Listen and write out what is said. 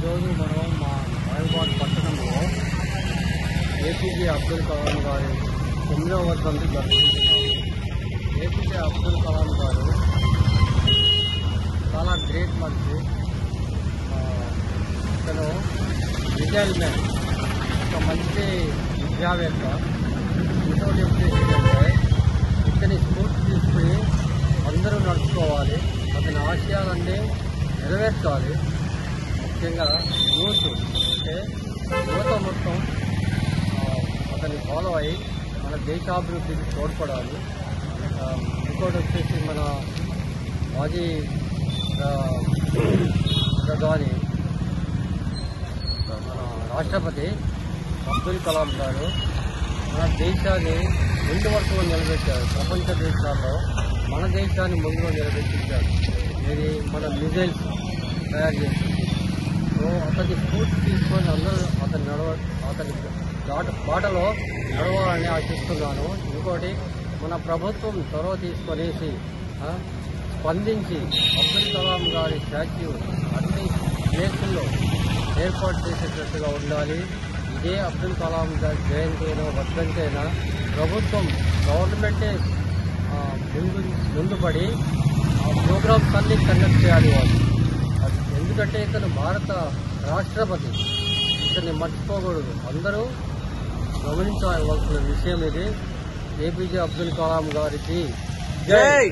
ఈరోజు మనం మా మహబూబాబాద్ పట్టణంలో ఏపీజే అబ్దుల్ కలాం గారి 9వ వర్ధంతి జరుపుకుంటున్నాము. ఏపీజే అబ్దుల్ కలాం గారు చాలా గ్రేట్ మనిషి. ఇతను రిటైల్ మ్యాన్, ఒక మంచి విద్యావేత్త. ఇంకోటి ఏంటంటే ఇతని స్ఫూర్తి తీసుకుని అందరూ నడుచుకోవాలి, అతని ఆశయాలన్నీ నెరవేర్చాలి. ముఖ్యంగా యూత్ అంటే యువత మొత్తం అతన్ని ఫాలో అయ్యి మన దేశాభివృద్ధికి తోడ్పడాలి. ఇంకోటి వచ్చేసి మన మాజీ ప్రధాని మన రాష్ట్రపతి అబ్దుల్ కలాం గారు మన దేశాన్ని ముందు వరుసలో నిలబెట్టారు. ప్రపంచ దేశాల్లో మన దేశాన్ని ముందులో నిలబెట్టించారు. ఇది మన మిజైల్స్ తయారు చేసింది. సో అతని స్ఫూర్తి తీసుకొని అందరూ అతని బాటలో నడవాలని ఆశిస్తున్నాను. ఇంకోటి, మన ప్రభుత్వం చొరవ తీసుకొనేసి స్పందించి అబ్దుల్ కలాం గారి స్టాచ్యూ అన్ని ప్లేసుల్లో ఏర్పాటు చేసేటట్టుగా ఉండాలి. ఇదే అబ్దుల్ కలాం గారి జయంతి అయినా వర్ధంతి అయినా ప్రభుత్వం గవర్నమెంటే ముందుపడి ఆ ప్రోగ్రామ్స్ అన్ని కండక్ట్ చేయాలి వాళ్ళు. ఎందుకంటే ఇతను భారత రాష్ట్రపతి, ఇతన్ని మర్చిపోకూడదు. అందరూ గమనించవలసిన విషయం ఇది. ఏపీజే అబ్దుల్ కలాం గారికి జై.